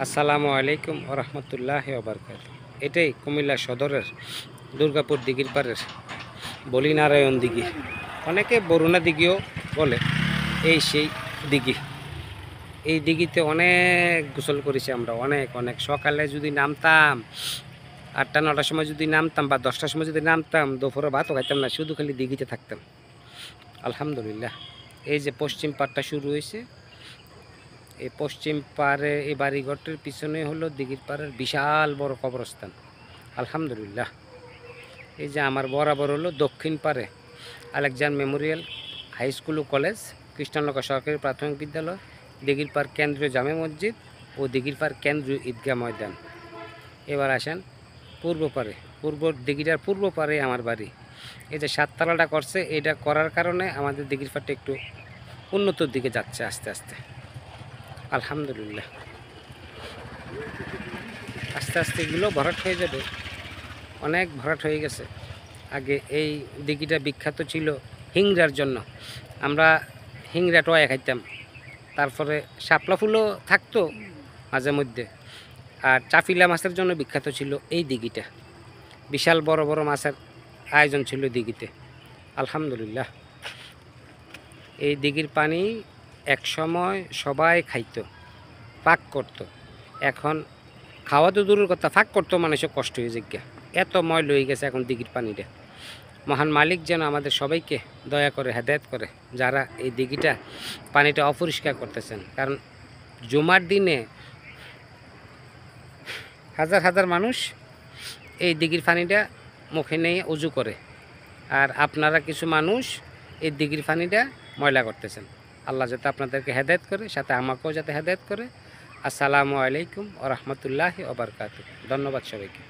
আসসালামু আলাইকুম ওরহমতুল্লাহি ওবারকাতুহু। এটাই কুমিল্লা সদরের দুর্গাপুর দিঘির পাড়ের বলিনারায়ণ দিঘি, অনেকে বরুণা দিঘিও বলে। এই সেই দিঘি। এই দিঘিতে অনেক গোসল করেছি আমরা, অনেক অনেক। সকালে যদি নামতাম 8টা-9টার সময় যদি নামতাম বা 10টার সময় যদি নামতাম, দুপুরে ভাতও খাইতাম না, শুধু খালি দিঘিতে থাকতাম। আলহামদুলিল্লাহ। এই যে পশ্চিম পাড়টা শুরু হয়েছে, এই পশ্চিম পাড়ে এই বাড়িঘরটির পিছনে হলো দিঘির পাড়ের বিশাল বড় কবরস্থান। আলহামদুলিল্লাহ। এই যে আমার বরাবর হলো দক্ষিণ পাড়ে আলেকজান্ডার মেমোরিয়াল হাই স্কুল ও কলেজ, কৃষ্ণনগর সরকারি প্রাথমিক বিদ্যালয়, দিঘির পাড় কেন্দ্রীয় জামে মসজিদ ও দিঘির পাড় কেন্দ্রীয় ঈদগাহ ময়দান। এবার আসেন পূর্ব পাড়ে, দিঘিটার পূর্ব পাড়ে আমার বাড়ি। এই যে সাততলাটা করছে, এটা করার কারণে আমাদের দিঘির পাড়টা একটু উন্নতর দিকে যাচ্ছে আস্তে আস্তে। আলহামদুলিল্লাহ। আস্তে আস্তে এগুলো ভরাট হয়ে যাবে, অনেক ভরাট হয়ে গেছে। আগে এই দিঘিটা বিখ্যাত ছিল হিংড়ার জন্য। আমরা হিংড়া টয়া খাইতাম, তারপরে শাপলা ফুলও থাকতো মাঝে মধ্যে। আর চাফিলা মাছের জন্য বিখ্যাত ছিল এই দিঘিটা। বিশাল বড় বড় মাছের আয়োজন ছিল দিঘিতে। আলহামদুলিল্লাহ। এই দিঘির পানি এক সময় সবাই খাইতো, পাক করতো। এখন খাওয়া তো দূরের কথা, ফাঁক করতো মানুষের কষ্ট হয়ে যায়। এত ময়লা হয়ে গেছে এখন দিঘির পানিটা। মহান মালিক যেন আমাদের সবাইকে দয়া করে হেদায়েত করে, যারা এই দিঘিটা পানিটা অপরিষ্কার করতেছেন। কারণ জুমার দিনে হাজার হাজার মানুষ এই দিঘির পানিটা মুখে নিয়ে উজু করে, আর আপনারা কিছু মানুষ এই দিঘির পানিটা ময়লা করতেছেন। আল্লাহ যাতে আপনাদেরকে হেদায়েত করে, সাথে আমাকেও যাতে হেদায়েত করে। আসসালামু আলাইকুম ওয়া রাহমাতুল্লাহি ওয়া বারাকাতুহু। ধন্যবাদ সবাইকে।